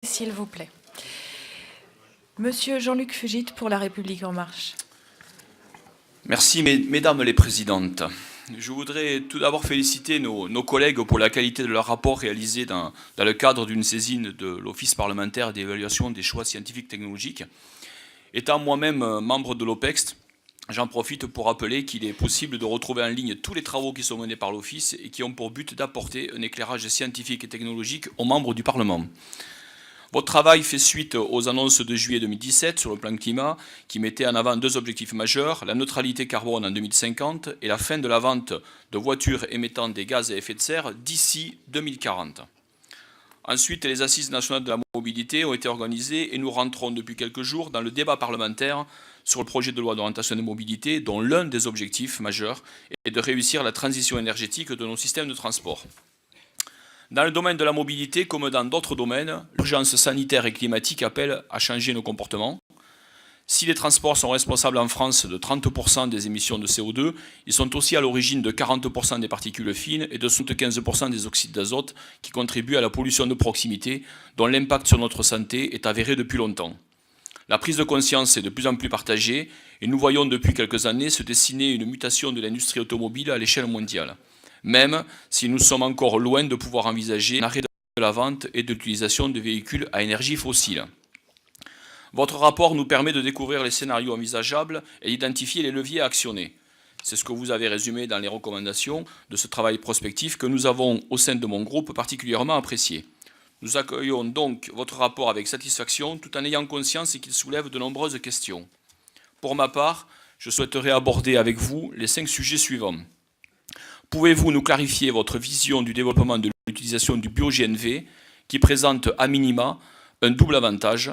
S'il vous plaît. Monsieur Jean-Luc Fugit pour La République En Marche. Merci, mesdames les présidentes. Je voudrais tout d'abord féliciter nos collègues pour la qualité de leur rapport réalisé dans le cadre d'une saisine de l'Office parlementaire d'évaluation des choix scientifiques technologiques. Étant moi-même membre de l'OPEXT, j'en profite pour rappeler qu'il est possible de retrouver en ligne tous les travaux qui sont menés par l'Office et qui ont pour but d'apporter un éclairage scientifique et technologique aux membres du Parlement. Votre travail fait suite aux annonces de juillet 2017 sur le plan climat qui mettaient en avant deux objectifs majeurs, la neutralité carbone en 2050 et la fin de la vente de voitures émettant des gaz à effet de serre d'ici 2040. Ensuite, les assises nationales de la mobilité ont été organisées et nous rentrons depuis quelques jours dans le débat parlementaire sur le projet de loi d'orientation des mobilités dont l'un des objectifs majeurs est de réussir la transition énergétique de nos systèmes de transport. Dans le domaine de la mobilité, comme dans d'autres domaines, l'urgence sanitaire et climatique appelle à changer nos comportements. Si les transports sont responsables en France de 30% des émissions de CO2, ils sont aussi à l'origine de 40% des particules fines et de 75% des oxydes d'azote qui contribuent à la pollution de proximité, dont l'impact sur notre santé est avéré depuis longtemps. La prise de conscience est de plus en plus partagée et nous voyons depuis quelques années se dessiner une mutation de l'industrie automobile à l'échelle mondiale, même si nous sommes encore loin de pouvoir envisager l'arrêt de la vente et de l'utilisation de véhicules à énergie fossile. Votre rapport nous permet de découvrir les scénarios envisageables et d'identifier les leviers à actionner. C'est ce que vous avez résumé dans les recommandations de ce travail prospectif que nous avons, au sein de mon groupe, particulièrement apprécié. Nous accueillons donc votre rapport avec satisfaction tout en ayant conscience qu'il soulève de nombreuses questions. Pour ma part, je souhaiterais aborder avec vous les 5 sujets suivants. Pouvez-vous nous clarifier votre vision du développement de l'utilisation du bio-GNV qui présente à minima un double avantage,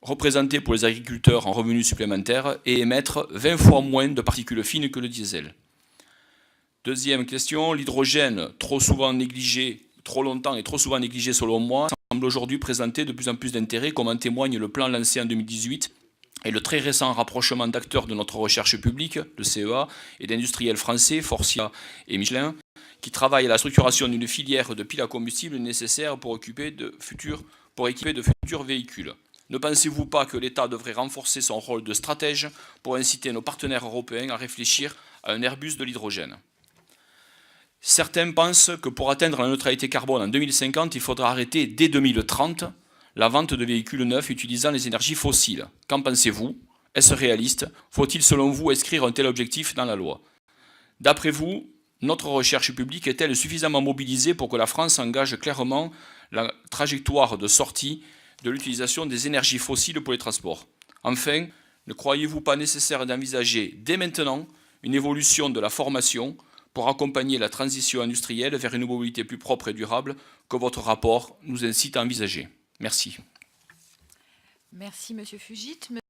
représenter pour les agriculteurs en revenus supplémentaires et émettre 20 fois moins de particules fines que le diesel. Deuxième question, l'hydrogène, trop souvent négligé, trop longtemps et trop souvent négligé selon moi, semble aujourd'hui présenter de plus en plus d'intérêt, comme en témoigne le plan lancé en 2018 et le très récent rapprochement d'acteurs de notre recherche publique, de CEA, et d'industriels français, Forcia et Michelin, qui travaillent à la structuration d'une filière de piles à combustible nécessaire pour équiper de futurs véhicules. Ne pensez-vous pas que l'État devrait renforcer son rôle de stratège pour inciter nos partenaires européens à réfléchir à un Airbus de l'hydrogène ? Certains pensent que pour atteindre la neutralité carbone en 2050, il faudra arrêter dès 2030 la vente de véhicules neufs utilisant les énergies fossiles. Qu'en pensez-vous? Est-ce réaliste? Faut-il selon vous inscrire un tel objectif dans la loi? D'après vous, notre recherche publique est-elle suffisamment mobilisée pour que la France engage clairement la trajectoire de sortie de l'utilisation des énergies fossiles pour les transports? Enfin, ne croyez-vous pas nécessaire d'envisager dès maintenant une évolution de la formation pour accompagner la transition industrielle vers une mobilité plus propre et durable que votre rapport nous incite à envisager? Merci. Merci, Monsieur Fugit.